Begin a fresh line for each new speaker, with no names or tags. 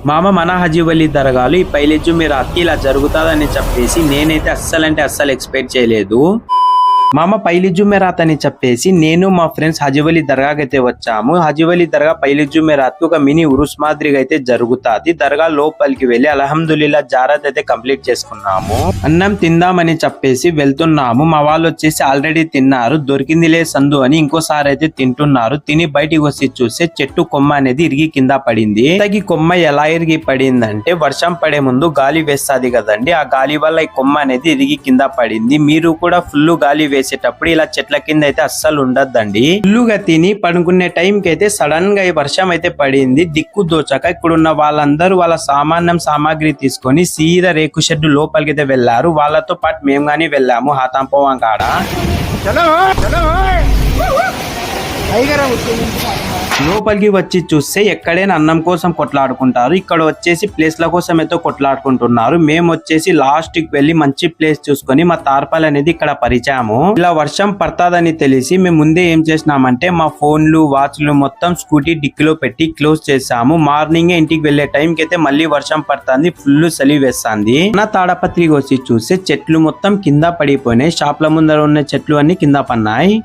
మామ మన హజీవలి దర్గాలో ఈ పైలి జుమ్మిరాత్కి ఇలా జరుగుతుందని చెప్పేసి నేనైతే అస్సలు ఎక్స్పెక్ట్ చేయలేదు. మామ పైలి జుమ్మెరాత్ అని చెప్పేసి నేను మా ఫ్రెండ్స్ హజీవలి దర్గాకి అయితే వచ్చాము. హజీవలి దర్గా పైలి జుమ్మెరాత్ ఒక మినీ ఉరుస్ మాదిరిగా అయితే జరుగుతుంది. దర్గా లోపలికి వెళ్లి అల్హమ్దుల్లా జారత్ అయితే కంప్లీట్ చేసుకున్నాము. అన్నం తిందామని చెప్పేసి వెళ్తున్నాము. మా వాళ్ళు వచ్చేసి ఆల్రెడీ తిన్నారు. దొరికిందిలే సందు అని ఇంకోసారి అయితే తింటున్నారు. తిని బయటికి వచ్చి చూస్తే చెట్టు కొమ్మ అనేది ఇరిగి కింద పడింది. ఈ కొమ్మ ఎలా ఇరిగి పడిందంటే వర్షం పడే ముందు గాలి వేస్తుంది కదండి, ఆ గాలి వల్ల ఈ కొమ్మ అనేది ఇరిగి కింద పడింది. మీరు కూడా ఫుల్ గాలి వేసేటప్పుడు ఇలా చెట్ల కింద అయితే అస్సలు ఉండద్దండి. ఫుల్లుగా తిని పడుకునే టైంకి అయితే సడన్ గా ఈ వర్షం అయితే పడింది. దిక్కు దోచక ఇక్కడున్న వాళ్ళందరూ వాళ్ళ సామాగ్రి తీసుకొని సీదా రేకు షెడ్ లోపలికి అయితే వెళ్లారు. వాళ్ళతో పాటు మేము గానీ వెళ్ళాము హాతాంపోవం కాడ. లోపలికి వచ్చి చూస్తే ఎక్కడైనా అన్నం కోసం కొట్లాడుకుంటారు, ఇక్కడ వచ్చేసి ప్లేస్ల కోసం అయితే కొట్లాడుకుంటున్నారు. మేము వచ్చేసి లాస్ట్ కి వెళ్లి మంచి ప్లేస్ చూసుకొని మా తార్పాల్ అనేది ఇక్కడ పరిచాము. ఇలా వర్షం పడతాదని తెలిసి మేము ముందే ఏం చేసినామంటే మా ఫోన్లు వాచ్లు మొత్తం స్కూటీ డిక్కీలో పెట్టి క్లోజ్ చేసాము. మార్నింగ్ ఇంటికి వెళ్లే టైం కి అయితే మళ్ళీ వర్షం పడుతుంది, ఫుల్ చలి వేస్తుంది. నా తాడపత్రికి వచ్చి చూస్తే చెట్లు మొత్తం కింద పడిపోయినాయి. షాప్ల ముందర ఉన్న చెట్లు అన్ని కింద పడినాయి.